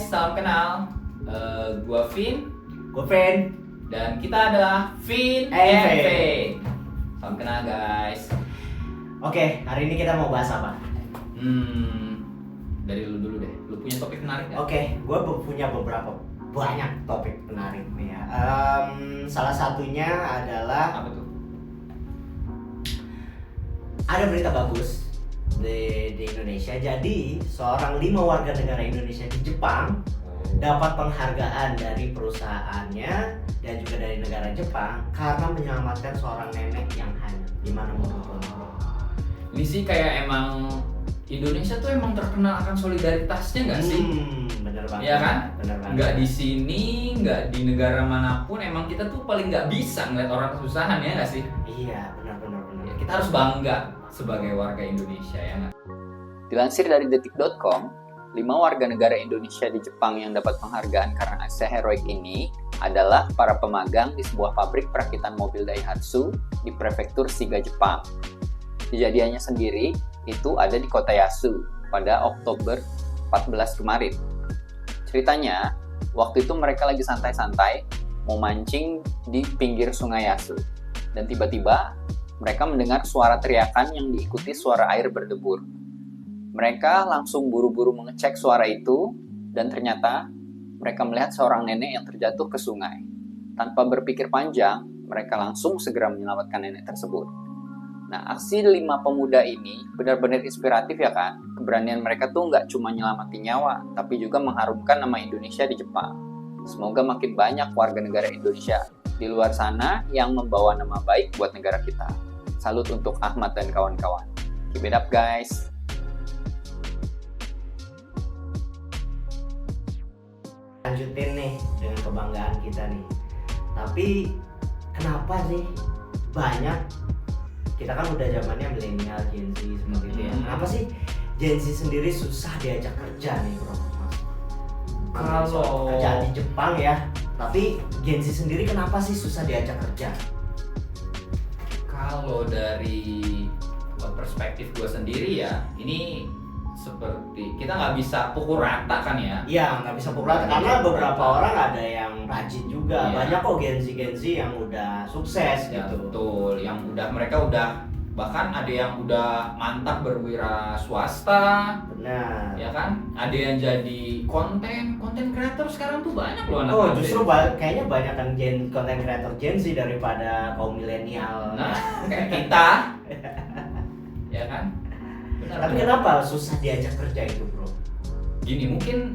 salam kenal. Gua Vin, dan kita adalah Vin and Vin. Salam kenal guys. Oke, hari ini kita mau bahas apa? Dari lu dulu deh. Lu punya topik menarik nggak? Oke, gue punya banyak topik menarik nih ya. Salah satunya adalah Apa tuh? ada berita bagus di Indonesia. Jadi seorang 5 warga negara Indonesia di Jepang dapat penghargaan dari perusahaannya dan juga dari negara Jepang karena menyelamatkan seorang nenek yang hanyut. Gimana menurut lo? Ini sih kayak emang Indonesia tuh emang terkenal akan solidaritasnya nggak sih? Bener banget. Iya kan? Bener banget. Nggak di sini, nggak di negara manapun, emang kita tuh paling nggak bisa ngeliat orang kesusahan ya nggak sih? Iya, benar. Ya, kita harus bangga sebagai warga Indonesia ya nggak? Dilansir dari detik.com, 5 warga negara Indonesia di Jepang yang dapat penghargaan karena aksi heroik ini adalah para pemagang di sebuah pabrik perakitan mobil Daihatsu di prefektur Shiga, Jepang. Kejadiannya sendiri itu ada di kota Yasu pada Oktober 14 kemarin. Ceritanya, waktu itu mereka lagi santai-santai mau mancing di pinggir sungai Yasu. Dan tiba-tiba mereka mendengar suara teriakan yang diikuti suara air berdebur. Mereka langsung buru-buru mengecek suara itu dan ternyata mereka melihat seorang nenek yang terjatuh ke sungai. Tanpa berpikir panjang, mereka langsung segera menyelamatkan nenek tersebut. Nah, aksi 5 pemuda ini benar-benar inspiratif ya kan? Keberanian mereka tuh nggak cuma nyelamatin nyawa, tapi juga mengharumkan nama Indonesia di Jepang. Semoga makin banyak warga negara Indonesia di luar sana yang membawa nama baik buat negara kita. Salut untuk Ahmad dan kawan-kawan. Keep it up guys! Lanjutin nih dengan kebanggaan kita nih. Tapi kenapa sih banyak, kita kan udah zamannya milenial, Gen Z seperti itu ya. Kenapa sih Gen Z sendiri susah diajak kerja nih bro? Kalau kerja di Jepang ya, tapi Gen Z sendiri kenapa sih susah diajak kerja? Kalau dari perspektif gue sendiri ya, ini seperti kita nggak bisa pukul rata kan ya? Iya, nggak bisa pukul rata karena beberapa orang ada yang rajin juga. Iya. Banyak kok Gen Z yang udah sukses Ya, gitu. betul, yang mereka udah bahkan ada yang udah mantap berwira swasta, Benar. ya kan? Ada yang jadi konten kreator sekarang tuh banyak loh anak-anak. Oh, justru kayaknya banyak kan konten kreator Gen Z daripada kaum milenial. Nah, kayak kita, ya kan? Benar, Tapi benar. kenapa susah diajak kerja itu, bro? Gini, mungkin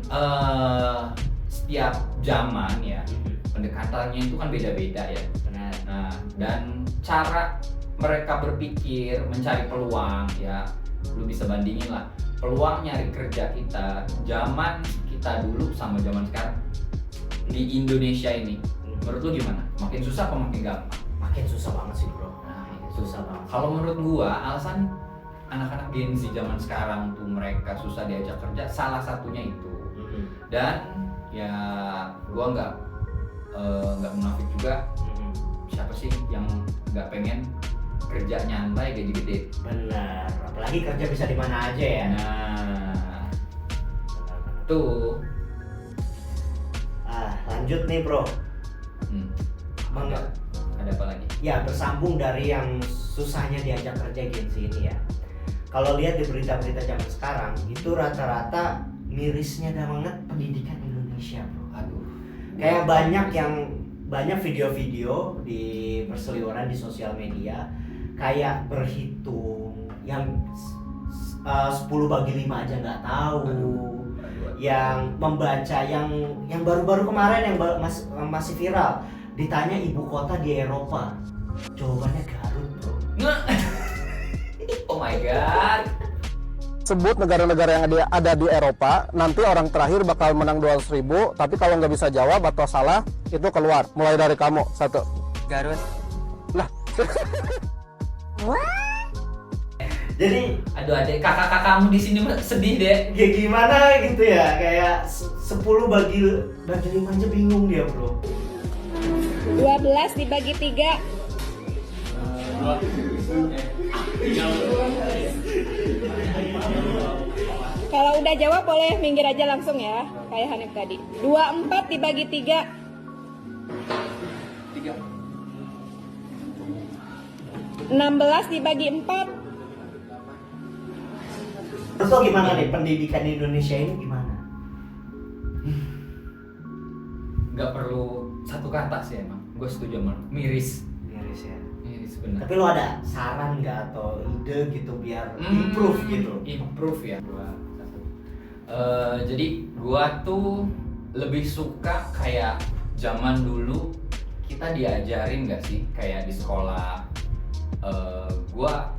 setiap zaman ya pendekatannya itu kan beda-beda ya. Benar. Nah, dan cara mereka berpikir mencari peluang ya, lu bisa bandingin lah peluang nyari kerja kita zaman kita dulu sama zaman sekarang di Indonesia ini. Menurut lu gimana? Makin susah apa makin gampang? Makin susah banget sih, bro. Nah, Susah banget. kalau menurut gua alasan anak-anak Gen Z zaman sekarang tuh mereka susah diajak kerja salah satunya itu. Dan ya gua nggak munafik juga, siapa sih yang nggak pengen kerja nyantai gaji-gede? Benar. Apalagi kerja bisa di mana aja ya. Nah, tuh. Lanjut nih, bro. Ada apa lagi? Ya, bersambung dari yang susahnya diajak kerja Gen Z ini ya. Kalau lihat di berita-berita zaman sekarang, itu rata-rata mirisnya banget pendidikan Indonesia, bro. Aduh. Kayak banyak video-video di berseliweran di sosial media kayak berhitung yang 10 bagi 5 aja nggak tahu. Aduh. Yang membaca yang baru-baru kemarin yang masih viral, ditanya ibu kota di Eropa, jawabannya Garut, bro. Oh my god. Sebut negara-negara yang ada di Eropa, nanti orang terakhir bakal menang 200.000, tapi kalau nggak bisa jawab atau salah, itu keluar. Mulai dari kamu, 1. Garut. Lah. Jadi Aduh, adek kakak-kakakmu di sini sedih deh. ya gimana gitu ya, kayak 10 bagi 5 aja bingung dia, bro. 12 dibagi 3. Kalau udah jawab boleh minggir aja langsung ya, kayak Hanif tadi. 24 dibagi 3. 3. 16 dibagi 4. Terus lo gimana nih pendidikan di Indonesia ini gimana? Nggak perlu satu kata sih emang. Gue setuju sama lu. Miris. Miris ya. Miris bener. Tapi lo ada saran nggak atau ide gitu biar improve gitu? Improve ya. Jadi gua tuh lebih suka kayak zaman dulu kita diajarin nggak sih kayak di sekolah. Gua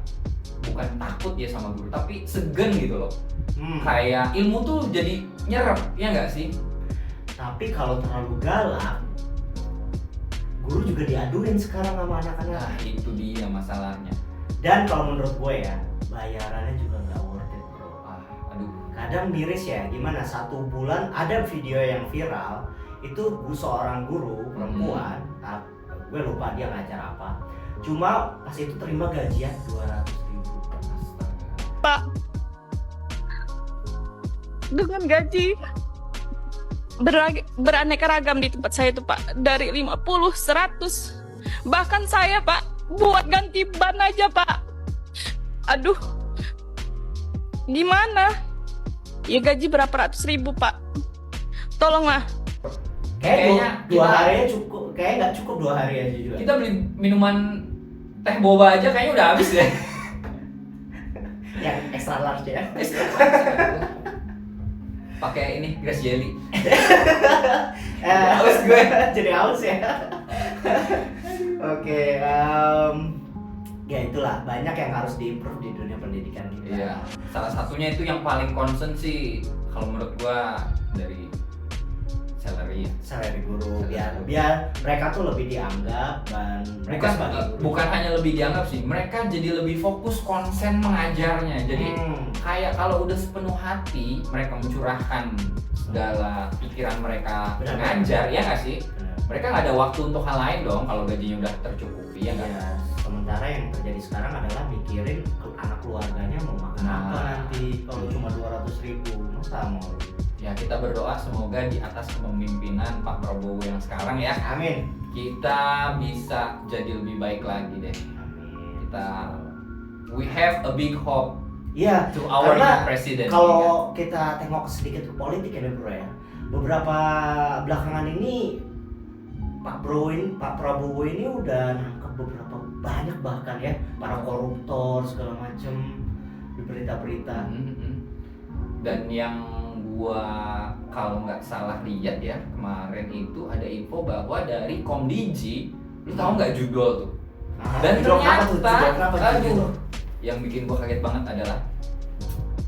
bukan takut ya sama guru tapi segen gitu loh. Kayak ilmu tuh jadi nyerap ya nggak sih? Tapi kalau terlalu galak, guru juga diaduin sekarang sama anak-anak. Nah itu dia masalahnya. Dan kalau menurut gue ya, bayarannya juga nggak worth it bro. Aduh. Kadang miris ya, gimana 1 bulan ada video yang viral itu seorang guru perempuan, gue lupa dia ngajar apa. Cuma pas itu terima gajian 200.000. Pak, dengan gaji beraneka ragam di tempat saya itu Pak, dari 50, 100, bahkan saya Pak buat ganti ban aja Pak. Aduh, gimana? Ya gaji berapa ratus ribu Pak, tolonglah. Kayaknya dua harinya cukup, kayak nggak cukup 2 hari aja juga. Kita beli minuman teh boba aja kayaknya udah habis ya. Yang extra large ya. Pakai ini grass jelly. Haus gue jadi haus ya. Oke, ya itulah banyak yang harus diimprove di dunia pendidikan kita. Iya. Salah satunya itu yang paling concern sih kalau menurut gua dari salary. Salary guru biar mereka tuh lebih dianggap dan mereka sebagai guru. Bukan hanya lebih dianggap sih, mereka jadi lebih fokus konsen mengajarnya. Jadi kayak kalau udah sepenuh hati mereka mencurahkan segala pikiran mereka Benar. mengajar, ya nggak sih? Benar. Mereka nggak ada waktu untuk hal lain dong kalau gajinya udah tercukupi, ya nggak? Iya, sementara yang terjadi sekarang adalah mikirin anak keluarganya mau makan apa Nah. nanti kalau cuma 200.000 masa mau. Ya kita berdoa semoga di atas kepemimpinan Pak Prabowo yang sekarang ya Amin. kita bisa jadi lebih baik lagi deh. Amin. We have a big hope Iya, to our karena new president. kalau kita tengok sedikit ke politik ya bro ya, beberapa belakangan ini Pak Prabowo ini udah nangkep beberapa banyak bahkan ya para koruptor segala macem di berita-berita. Dan yang gua kalau nggak salah lihat ya kemarin itu ada info bahwa dari Komdiji, lu tahu nggak judul tuh? Dan ternyata, aduh, yang bikin gua kaget banget adalah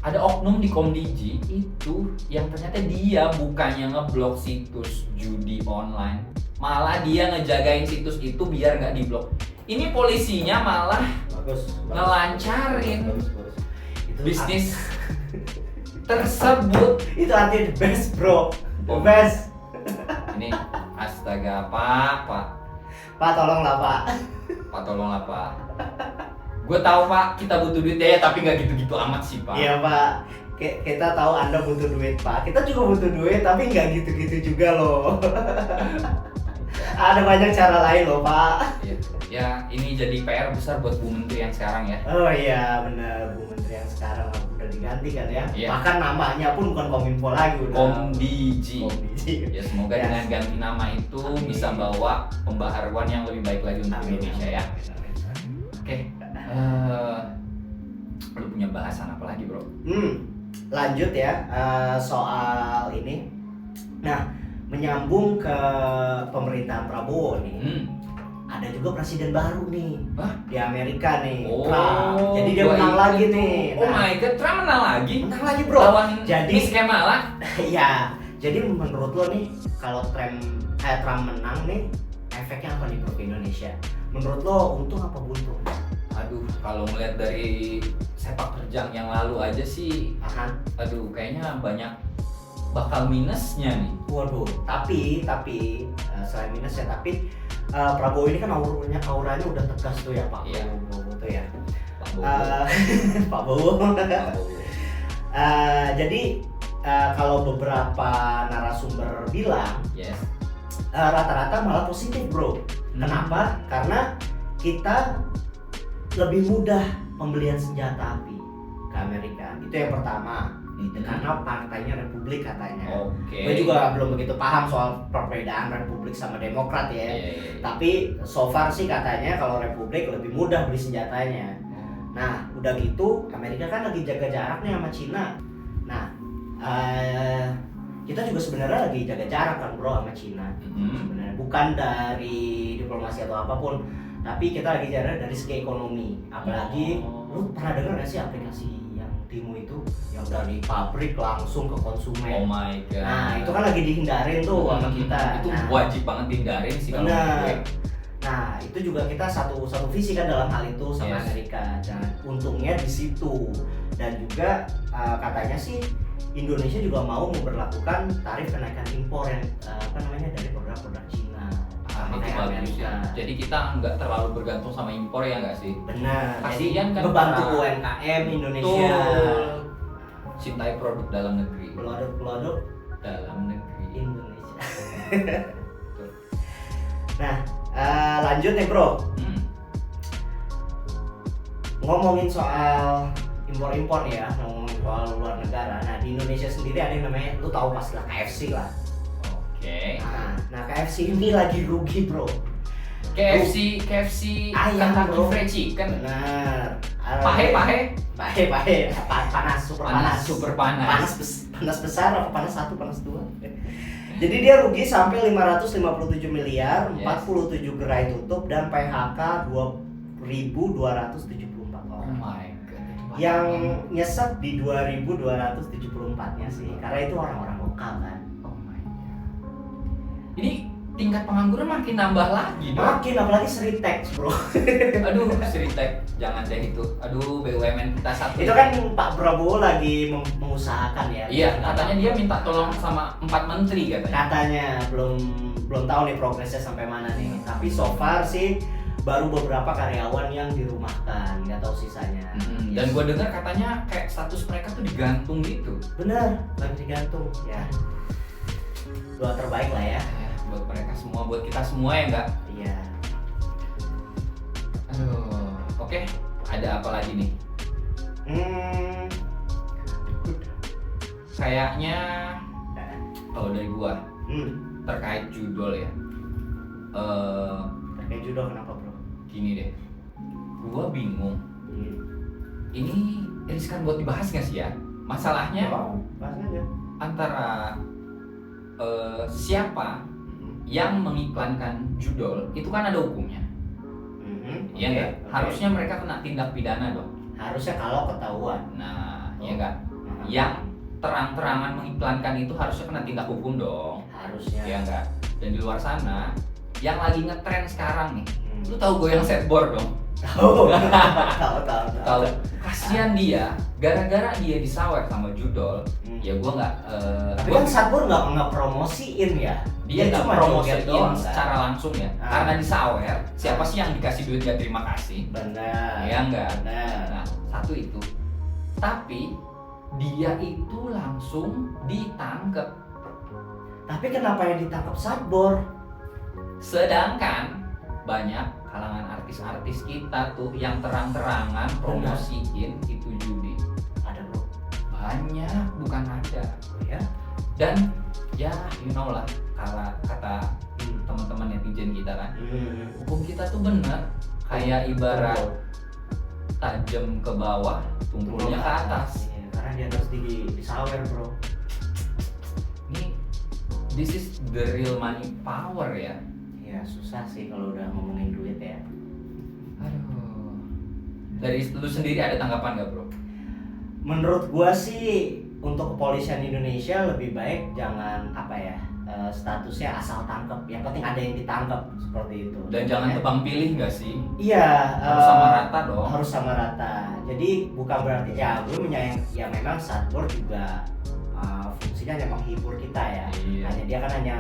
ada oknum di Komdiji itu yang ternyata dia bukannya ngeblok situs judi online, malah dia ngejagain situs itu biar nggak diblok. Ini polisinya malah ngelancarin Itu bisnis tersebut. itu artinya the best bro, the Oh. best. Ini astaga Pak Tolonglah Pak. tolonglah Pak. Gue tahu Pak kita butuh duit ya tapi nggak gitu-gitu amat sih Pak. Iya Pak, kita tahu Anda butuh duit Pak, kita juga butuh duit tapi nggak gitu-gitu juga loh. Ada banyak cara lain loh Pak. Ya ini jadi PR besar buat Bu Menteri yang sekarang ya. Oh iya benar, Bu Menteri yang sekarang udah diganti kan ya. Iya. Bahkan namanya pun bukan Kominfo lagi, udah Komdiji. Komdiji. Ya semoga Ya. dengan ganti nama itu Amin. bisa bawa pembaharuan yang lebih baik lagi untuk Amin. Indonesia ya. Amin. Oke. Lu punya bahasan apa lagi bro? Lanjut ya soal ini. Nah, menyambung ke pemerintahan Prabowo nih. Ada juga presiden baru nih. Hah? Di Amerika nih, Oh, Trump. Jadi dia gua menang inget lagi tuh. nih. Oh my god, Trump menang lagi? Menang lagi bro. Lawan Jadi- Miss Kamala? Ya, jadi menurut lo nih kalau Trump menang nih, efeknya apa nih bro ke Indonesia? Menurut lo untung apa buntung? Aduh, kalau ngeliat dari sepak terjang yang lalu aja sih, aduh kayaknya banyak bakal minusnya nih. Waduh, tapi selain minusnya, tapi Prabowo ini kan auranya udah tegas tuh ya Pak. Iya. Prabowo tuh ya. Pak Bowo. Pak Bowo. Pak Bowo. Jadi kalau beberapa narasumber bilang Yes. rata-rata malah positif bro. Kenapa? Karena kita lebih mudah pembelian senjata api ke Amerika. Itu yang pertama. Karena partainya Republik katanya. Oke. Gue juga belum begitu paham soal perbedaan Republik sama Demokrat ya. Iya. Tapi so far sih katanya kalau Republik lebih mudah beli senjatanya. Nah, udah gitu Amerika kan lagi jaga jarak nih sama Cina. Nah, kita juga sebenarnya lagi jaga jarak kan bro sama Cina. Sebenarnya bukan dari diplomasi atau apapun, tapi kita lagi jarak dari segi ekonomi. Apalagi lu pernah dengar nggak sih aplikasi yang Timo itu yang dari pabrik langsung ke konsumen? Oh my god. Nah, itu kan lagi dihindarin tuh sama kita. Itu Nah, wajib banget dihindarin sih kalau menurut gue. benar. Nah, itu juga kita satu visi kan dalam hal itu sama Yes. Amerika. Dan untungnya di situ. Dan juga katanya sih Indonesia juga mau memberlakukan tarif kenaikan impor yang dari produk-produk Cina. Itu Kayak bagus Amerika. ya. Jadi kita nggak terlalu bergantung sama impor ya nggak sih? Benar. Kasihan Jadi kan membantu para- UMKM Indonesia. Betul. Cintai produk dalam negeri. Produk-produk Dalam negeri. Indonesia. Nah, lanjut nih bro. Ngomongin soal impor-impor ya, ngomongin soal luar negara. Nah, di Indonesia sendiri ada yang namanya, lu tahu pasti lah, KFC lah. Oke. Nah, KFC ini lagi rugi bro. KFC Ayam, Kentucky bro. Fried Chicken. Benar. Pahe. Panas, super panas. Super panas. Panas besar apa panas 1, panas 2. Jadi dia rugi sampai 557 miliar, Yes. 47 gerai tutup dan PHK 2.274 Oh orang. my god. itu banyak Yang banget. nyesek di 2.274-nya sih, karena itu orang-orang lokal kan. Oh my god. Ini tingkat pengangguran makin nambah lagi dong. Makin apalagi Sritex bro. Aduh, Sritek, jangan deh itu. Aduh, BUMN kita satu. Itu kan Pak Prabowo lagi mengusahakan ya. Iya, katanya dia minta tolong sama 4 menteri katanya. Katanya belum tahu nih progresnya sampai mana nih. Tapi so far sih baru beberapa karyawan yang dirumahkan, nggak tahu sisanya. Dan gue dengar katanya kayak status mereka tuh digantung gitu. Bener, lagi digantung ya. Doa terbaik lah ya. Buat mereka semua, buat kita semua ya enggak? Iya. Aduh, oke. Ada apa lagi nih? Kayaknya kalau dari gua terkait judul ya. Terkait judo kenapa bro? Gini deh. Gua bingung. Ini riskan buat dibahas nggak sih ya? Masalahnya Bahas aja. antara siapa yang mengiklankan judul itu kan ada hukumnya. Iya Oke, nggak? oke. Harusnya mereka kena tindak pidana dong. Harusnya kalau ketahuan. Nah, iya nggak? Yang terang-terangan mengiklankan itu harusnya kena tindak hukum dong. Harusnya. Iya nggak? Dan di luar sana, yang lagi ngetren sekarang nih, lu tahu goyang setboard dong? Tahu. Tahu? Kasihan dia, gara-gara dia disawer sama judol, ya gua nggak. Tapi kan Satpur nggak promosiin ya. Dia nggak cuma promosiin joget doang, kan? secara langsung ya, karena disawer. Siapa sih yang dikasih duit gak terima kasih? Benar. Ya enggak. Benar. Nah, satu itu. Tapi dia itu langsung ditangkap. Tapi kenapa yang ditangkap Satbor? Sedangkan banyak kalangan artis-artis kita tuh yang terang-terangan promosiin itu judi. Ada bro. Banyak, bukan ada. Ya. Dan ya you know lah, kata teman-teman netizen kita kan, hukum kita tuh bener kayak ibarat tajam ke bawah, tumpulnya ke atas. Iya, karena dia harus disawer bro. Ini this is the real money power ya. Ya susah sih kalau udah ngomongin duit ya. Aduh. Dari lu sendiri ada tanggapan gak bro? Menurut gua sih untuk kepolisian Indonesia lebih baik jangan statusnya asal tangkap. Yang penting ada yang ditangkap seperti itu. Dan jangan Ya. tebang pilih gak sih? Iya, Harus sama rata dong. Harus sama rata. Jadi bukan berarti ya gue menyayang ya memang Satbor juga fungsinya hanya menghibur kita ya. Iya. Hanya dia kan hanya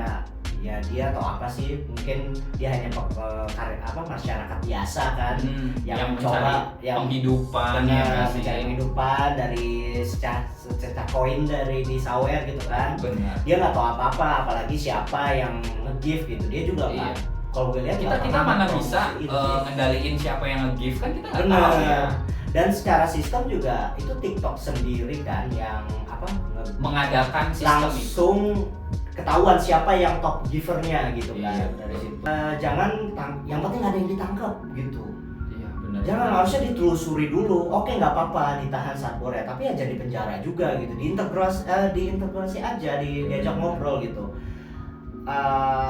ya dia atau apa sih, mungkin dia hanya masyarakat biasa kan, yang mencoba yang penghidupan mencari kehidupan dari secah koin dari di sawer gitu kan. Benar. Dia nggak tahu apa-apa, apalagi siapa yang nge-give gitu, dia juga nggak. Kalau gue lihat kita mana bisa ngendaliin siapa yang nge-give, kan kita nggak tahu ya. Dan secara sistem juga itu TikTok sendiri kan yang mengadakan sistem langsung ketahuan siapa yang top givernya gitu kan. Dari situ jangan yang penting ada yang ditangkap gitu. Iya benar. Jangan, harusnya ditelusuri dulu. Oke, nggak apa-apa ditahan saat Korea, tapi ya jadi penjara juga gitu. Diintegrasi aja, diajak ngobrol gitu.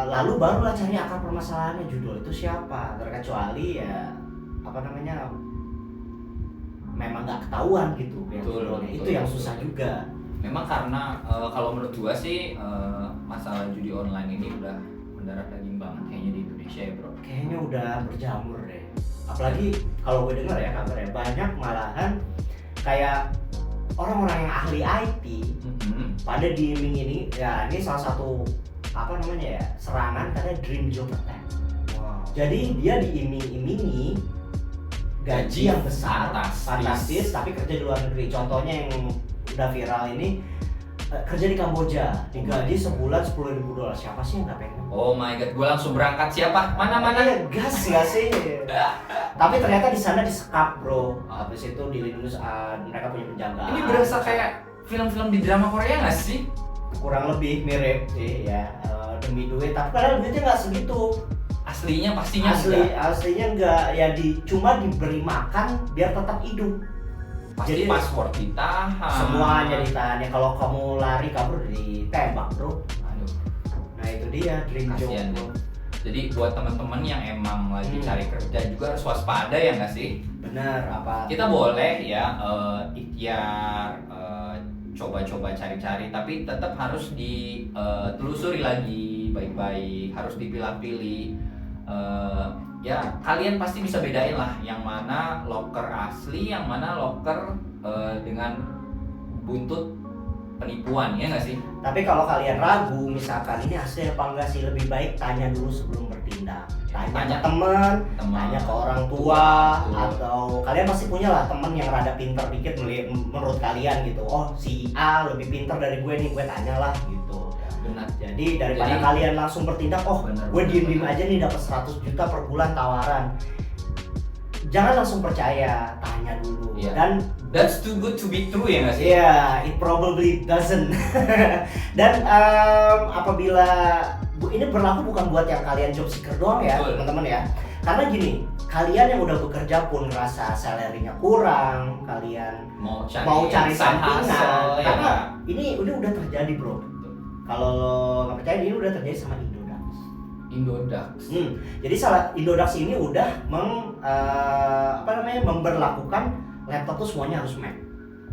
Lalu barulah cari akar permasalahannya, judul itu siapa. Terkecuali ya memang nggak ketahuan gitu. Betul. Itu yang susah juga. Memang karena kalau menurut gua sih masalah judi online ini udah mendarah daging banget kayaknya di Indonesia ya bro. Kayaknya udah berjamur deh. Apalagi kalau gue dengar ya kabarnya banyak malahan kayak orang-orang yang ahli IT pada diiming-iming ya, ini salah satu serangan karena dream job attack. Wow. Jadi dia diiming-imingi gaji yang besar, fantastis, tapi kerja di luar negeri. Contohnya yang udah viral ini kerja di Kamboja, digaji sebulan $10.000. Siapa sih yang nggak pengen? Oh my god, gue langsung berangkat. Siapa? Mana? Gas nggak sih? Tapi ternyata di sana disekap bro. Habis itu dilindungi, mereka punya penjagaan. Ini berasa kayak film-film di drama Korea nggak sih? Kurang lebih mirip sih ya, demi duit. Tapi padahal duitnya nggak segitu. Aslinya pastinya enggak. Aslinya enggak ya, cuma diberi makan biar tetap hidup. Pasti paspor ditahan. Semuanya ditahan. Ya kalau kamu lari kabur ditembak bro. Aduh. Nah itu dia dream job bro. Jadi buat teman-teman yang emang lagi cari kerja juga harus waspada ya nggak sih? Bener apa? Kita boleh ya ikhtiar coba-coba cari-cari, tapi tetap harus ditelusuri lagi baik-baik, harus dipilah-pilih. Ya kalian pasti bisa bedain lah yang mana loker asli, yang mana loker dengan buntut penipuan, ya nggak sih? Tapi kalau kalian ragu misalkan ini asli apa enggak sih, lebih baik tanya dulu sebelum bertindak. Tanya ke teman, tanya ke orang tua, atau kalian pasti punya lah teman yang rada pinter dikit menurut kalian gitu. Oh si A lebih pinter dari gue nih, gue tanyalah gitu. Benar. Jadi daripada kalian langsung bertindak, gue diem aja nih dapat 100 juta per bulan tawaran. Jangan langsung percaya, tanya dulu. Dan that's too good to be true ya nggak sih? Yeah, it probably doesn't. Dan apabila ini berlaku bukan buat yang kalian job seeker doang ya teman-teman ya. Karena gini, kalian yang udah bekerja pun ngerasa salary-nya kurang, kalian mau cari sampingan, karena ini udah terjadi bro. Kalau nggak percaya, ini udah terjadi sama Indodax. Jadi Indodax ini udah memberlakukan laptop tuh semuanya harus Mac.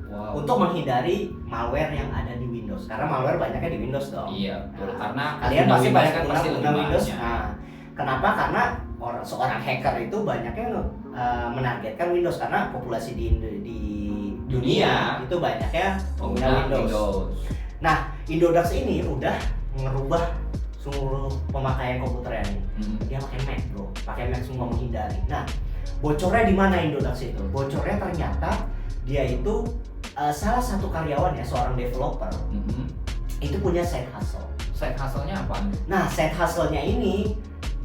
Wow. Untuk menghindari malware yang ada di Windows. Karena malware banyaknya di Windows dong. Iya, betul. Karena kalian pasti banyak pasti guna Windows. Nah, kenapa? Karena seorang hacker itu banyaknya menargetkan Windows karena populasi di dunia itu banyaknya pengguna Windows. Nah, Indodax ini udah ngerubah seluruh pemakaian komputernya nih. Dia pakai Mac bro, pakai Mac semua menghindari. Nah, bocornya di mana Indodax itu? Bocornya ternyata dia itu salah satu karyawan ya, seorang developer itu punya side hustle. Side hustle-nya apa? Nah, side hustle-nya ini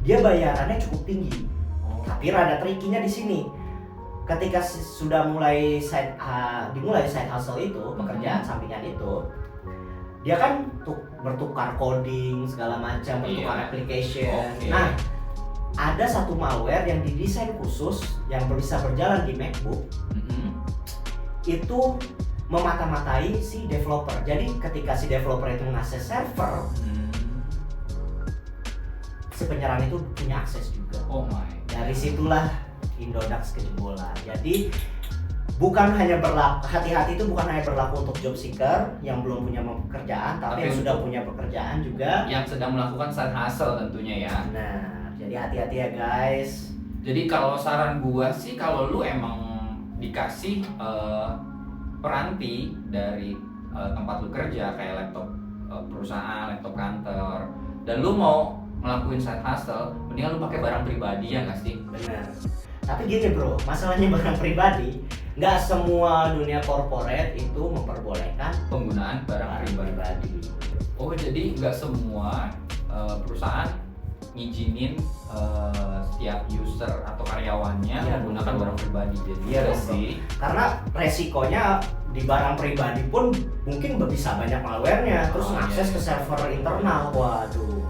dia bayarannya cukup tinggi. Tapi rada tricky-nya di sini. Ketika sudah dimulai side hustle itu, pekerjaan sampingan itu, dia kan bertukar coding segala macam, bertukar application. Nah, ada satu malware yang didesain khusus yang bisa berjalan di MacBook. Itu memata-matai si developer. Jadi ketika si developer itu mengakses server, si penyerang itu punya akses juga. Oh my. Dari situlah Indodax kejebolan. Jadi bukan hanya hati-hati itu bukan hanya berlaku untuk job seeker yang belum punya pekerjaan, tapi yang sudah punya pekerjaan juga, yang sedang melakukan side hustle tentunya ya. Nah, jadi hati-hati ya guys. Jadi kalau saran gua sih, kalau lu emang dikasih peranti dari tempat lu kerja kayak laptop perusahaan, laptop kantor, dan lu mau ngelakuin side hustle, mendingan lu pakai barang pribadi ya nggak sih? Benar. Tapi gini bro, masalahnya barang pribadi, nggak semua dunia corporate itu memperbolehkan Penggunaan barang pribadi. Oh, jadi nggak semua perusahaan ngizinin setiap user atau karyawannya Iya, menggunakan betul. barang pribadi. Jadi Iya, ya betul. sih. Karena resikonya di barang pribadi pun mungkin bisa banyak malware-nya, terus Oh, akses iya. ke server internal. Waduh,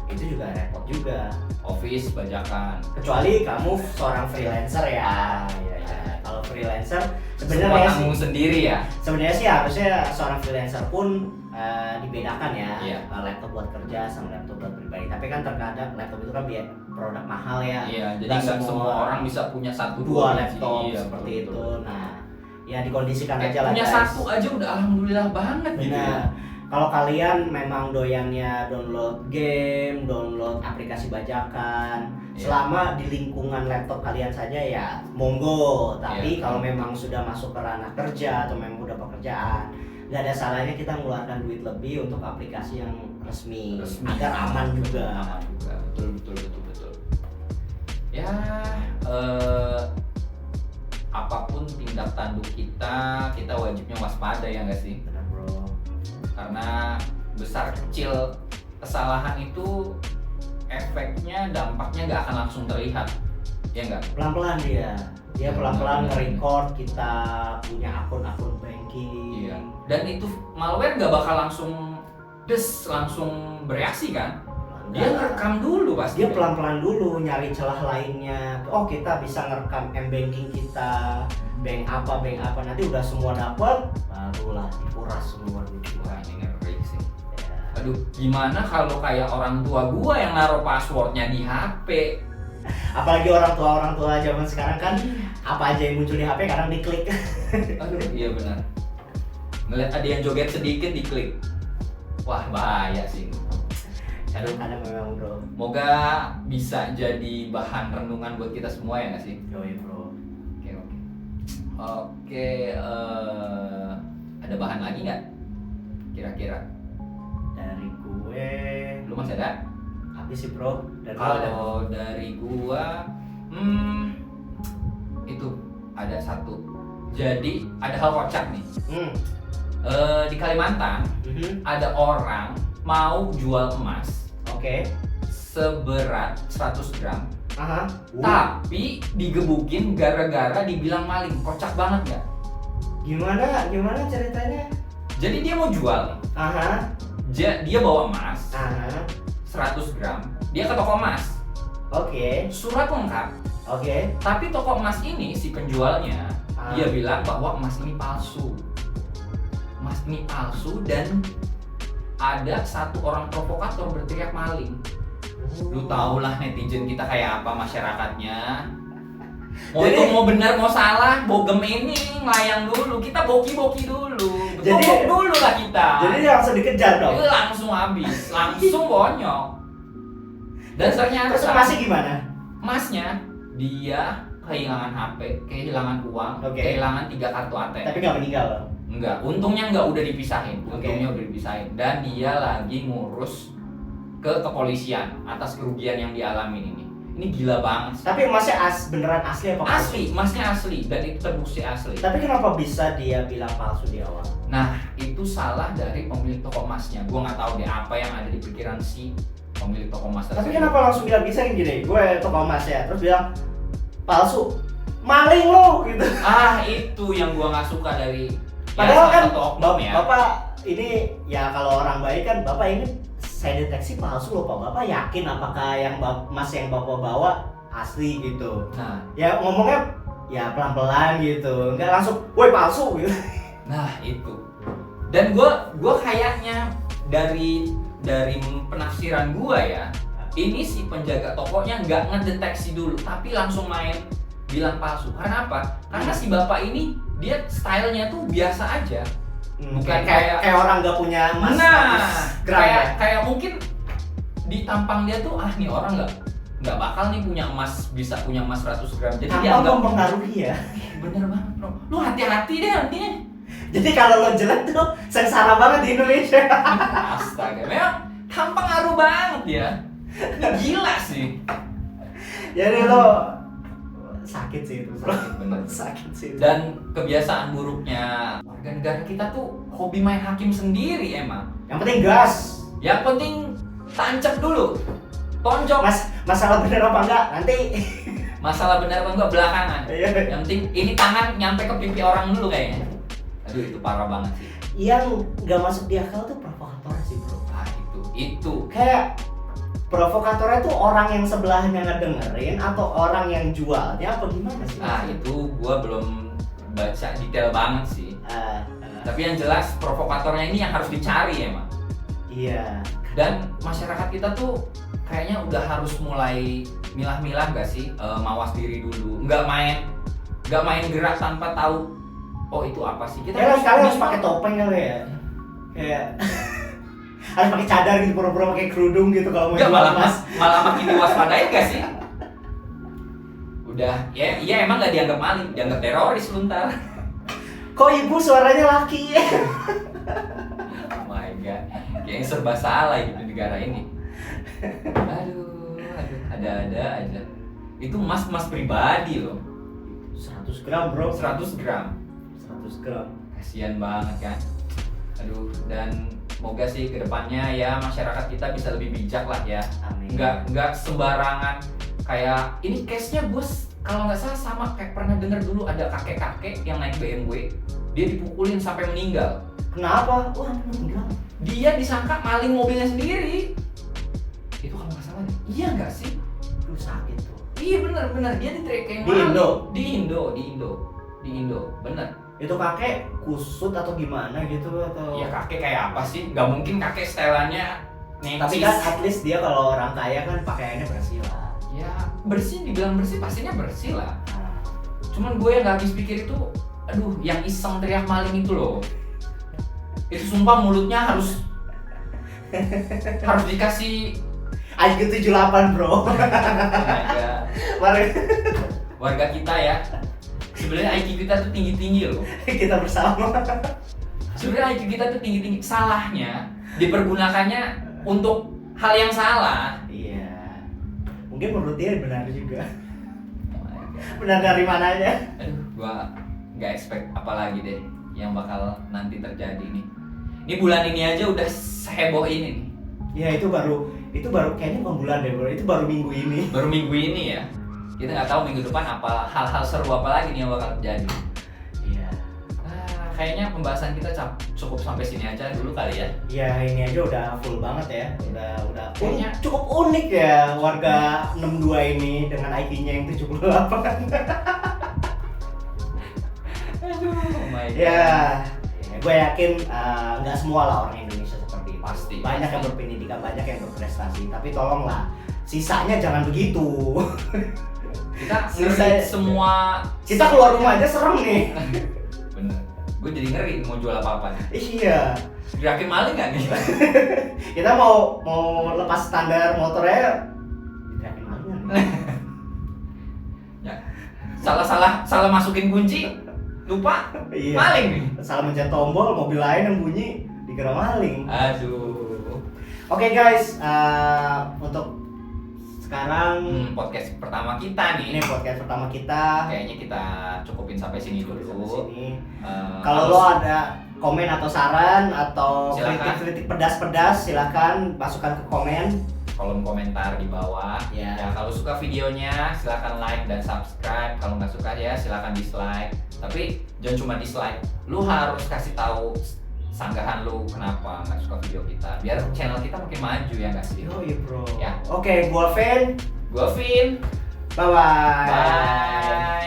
itu juga repot juga. Office bajakan. Kecuali kamu seorang freelancer ya. Iya. Kalau freelancer Semua sebenarnya sih, tanggung sendiri ya. sebenarnya sih harusnya seorang freelancer pun dibedakan ya, Iya. laptop buat kerja sama laptop buat pribadi. Tapi kan terkadang laptop itu kan produk mahal ya. Iya, jadi Nggak nggak semua orang bisa punya satu dua biji. laptop Iya, seperti betul, itu. betul. Nah, ya dikondisikan aja lah Punya guys. satu aja udah alhamdulillah banget gitu ya. Benar. Kalau kalian memang doyannya download game, download aplikasi bajakan, Iya. selama di lingkungan laptop kalian saja ya monggo. Tapi Iya. kalau memang sudah masuk ke ranah kerja atau memang udah pekerjaan, nggak ada salahnya kita mengeluarkan duit lebih untuk aplikasi yang resmi, agar aman juga. Aman juga. Betul. Ya, apapun tindak tanduk kita wajibnya waspada ya nggak sih? Benar bro. Karena besar kecil kesalahan itu efeknya, dampaknya nggak akan langsung terlihat, ya nggak? Pelan-pelan dia Benar, pelan-pelan benar. nge-record kita punya akun-akun banking. Iya. Dan itu malware nggak bakal langsung bereaksi kan? Dia Enggak. ngerekam dulu pasti. Dia pelan-pelan dulu nyari celah lainnya. Oh, kita bisa ngerekam m-banking kita, bank apa, nanti udah semua dapet, barulah dikuras semua duit. Wah, ini ngeri sih. Ya. Aduh, gimana kalau kayak orang tua gua yang naruh passwordnya di HP? Apalagi orang tua zaman sekarang kan apa aja yang muncul di HP kadang diklik. Aduh, iya benar. Ngeliat ada yang joget sedikit diklik. Wah, bahaya sih. Aduh, Kadang memang bro. moga bisa jadi bahan renungan buat kita semua ya nggak sih? Yoi bro. Oke, ada bahan lagi nggak? Kira-kira? Dari gue Lu masih ada? habis sih bro. Dan gue ada. Kalau dari gua, itu ada satu. Jadi ada hal kocak nih. Di Kalimantan ada orang mau jual emas Oke. seberat 100 gram, Aha. tapi digebukin gara-gara dibilang maling. Kocak banget nggak? Gimana ceritanya? Jadi dia mau jual nih. Aha. Dia bawa emas Aha. 100 gram. Dia ke toko emas. Oke. Surat lengkap. Oke. Tapi toko emas ini si penjualnya dia bilang bahwa emas ini palsu. Emas ini palsu dan ada satu orang provokator berteriak maling. Lu tau lah netizen kita kayak apa masyarakatnya. Mau Jadi- itu mau benar mau salah, bogem ini ngelayang dulu. Kita boki-boki dulu. Jadi- Bogem dulu lah kita. Jadi dia langsung dikejar dong. Itu langsung habis, langsung bonyok. Dan ternyata Terus masih gimana? emasnya dia kehilangan HP, kehilangan uang, Oke. kehilangan 3 kartu ATM. Tapi nggak meninggal loh. Enggak, untungnya enggak udah dipisahin. Oke. Untungnya udah dipisahin dan dia lagi ngurus ke kepolisian atas kerugian yang dialami ini. Ini gila banget sih. Tapi emasnya beneran asli apa palsu? Asli, emasnya asli dan itu terbukti asli. Tapi kenapa bisa dia bilang palsu di awal? Nah, itu salah dari pemilik toko emasnya. Gua nggak tahu deh apa yang ada di pikiran si pemilik toko emas Tapi tersebut. kenapa langsung bilang bisa gini? Gue toko emas ya, terus bilang palsu, maling lo gitu. Itu yang gua nggak suka dari Padahal kan satu oknum ya. Bapak ini ya kalau orang baik kan Bapak ini saya deteksi palsu loh Pak. Bapak yakin apakah yang emas yang Bapak bawa asli gitu? Nah, Ya ngomongnya ya pelan-pelan gitu, nggak langsung, woi palsu gitu. Nah itu. Dan gue kayaknya dari penafsiran gue ya, ini si penjaga tokonya nggak ngedeteksi dulu, tapi langsung main bilang palsu. Karena apa? Karena si bapak ini dia stylenya tuh biasa aja. Bukan kayak orang nggak punya emas. Nah, 100 gram ya. kayak mungkin di tampang dia tuh nih orang nggak bakal nih punya emas, bisa punya emas 100 gram. Jadi dia Apa nggak mempengaruhi ya? bener banget bro. Lu hati-hati deh nantinya. Jadi kalau lo jelek tuh sengsara banget di Indonesia. Astaga, memang pengaruh banget ya. Ini gila sih. Jadi lo sakit sih itu, bro. Sakit bener. Sakit sih itu. Dan kebiasaan buruknya warga negara kita tuh hobi main hakim sendiri emang. Yang penting gas. Yang penting tancap dulu, tonjok. Masalah bener apa enggak nanti. Masalah benar apa enggak belakangan. Iya. Yang penting ini tangan nyampe ke pipi orang dulu kayaknya. Aduh itu parah banget sih. Yang nggak masuk di akal tuh provokator sih, bro. Ah itu. Kayak provokatornya tuh orang yang sebelahnya ngedengerin atau orang yang jualnya apa gimana sih? Itu gua belum baca detail banget sih. Tapi yang jelas provokatornya ini yang harus dicari emang. Iya. Dan masyarakat kita tuh kayaknya udah harus mulai milah-milah gak sih, mawas diri dulu. Nggak main gerak tanpa tahu oh itu apa sih. Kita Kalian harus pakai topeng kali ya. Kayak harus pakai cadar gitu, pura-pura pakai kerudung gitu kalau mau Nggak, jual emas. malah makin diwaspadain gak sih? Udah, ya emang gak dianggap maling, dianggap teroris lu ntar. Kok ibu suaranya laki? Oh my god, kayaknya serba salah hidup di negara ini. Aduh, ada-ada aja. Itu emas pribadi loh. 100 gram, bro. 100 gram. 100 gram. Kasian banget kan. Aduh, dan semoga sih kedepannya ya masyarakat kita bisa lebih bijak lah ya. Amin. Nggak sembarangan. Kayak ini case-nya bos, kalau nggak salah sama kayak pernah dengar dulu ada kakek-kakek yang naik BMW, dia dipukulin sampai meninggal. Kenapa? Wah, meninggal. Dia disangka maling mobilnya sendiri. Itu kalau nggak salah, iya nggak sih? Itu sakit tuh. Iya benar, dia diteriakin Di Indo? Di Indo, bener. Itu kakek kusut atau gimana gitu atau? Ya kakek kayak apa sih? Nggak mungkin kakek setelannya necis. Tapi kan at least dia kalau orang kaya kan pakaiannya bersih lah. Ya bersih, dibilang bersih pastinya bersih lah. Nah, Cuman gue yang gak habis pikir itu, aduh yang iseng teriak maling itu loh. Itu sumpah mulutnya harus dikasih IQ 78, bro. tenaga. Mari Warga kita ya. Sebenarnya IQ kita tuh tinggi-tinggi loh. kita bersama. Sebenarnya IQ kita tuh tinggi-tinggi. Salahnya dipergunakannya untuk hal yang salah. Iya. Mungkin menurut dia benar juga. Benar dari mananya? Aduh, gua nggak expect apa lagi deh yang bakal nanti terjadi nih. Ini bulan ini aja udah seheboh ini nih. Ya itu baru kayaknya bukan bulan deh, bro. Itu baru minggu ini. Baru minggu ini ya. Kita nggak tahu minggu depan apa hal-hal seru apa lagi nih yang bakal terjadi. Iya. Kayaknya pembahasan kita cukup sampai sini aja dulu kali ya. Ya ini aja udah full banget ya. Udah Kayaknya cukup unik ya warga 62 ini dengan IQ-nya yang 78. Aduh, oh my god. Ya, gue yakin nggak semua lah orang Indonesia seperti itu. Pasti. Banyak yang berpendidikan, banyak yang berprestasi. Tapi tolonglah, sisanya jangan begitu. Kita ngeri semua. Kita keluar rumah aja serem nih. Bener. Gue jadi ngeri mau jual apa-apa nih. Iya. Yakin maling nggak nih? Kita mau lepas standar motornya. Yakin maling nggak nih? Ya. Salah masukin kunci, lupa Iya. maling nih. Salah mencet tombol, mobil lain yang bunyi dikira maling. Aduh. Oke guys, untuk sekarang Podcast pertama kita nih. ini podcast pertama kita. Kayaknya kita cukupin sampai sini Sampai dulu. sini. Kalau Kalau lo ada komen atau saran atau Silakan. kritik-kritik pedas-pedas, silakan masukkan ke komen. kolom komentar di bawah. Ya. Ya, kalau suka videonya silakan like dan subscribe. Kalau nggak suka ya silakan dislike. Tapi jangan cuma dislike. Lu harus kasih tahu sanggahan lu kenapa nggak suka video kita. Biar channel kita makin maju ya nggak sih? Oh iya bro. Ya. Oke, gua Fen. Gua Vin. Bye-bye. Bye.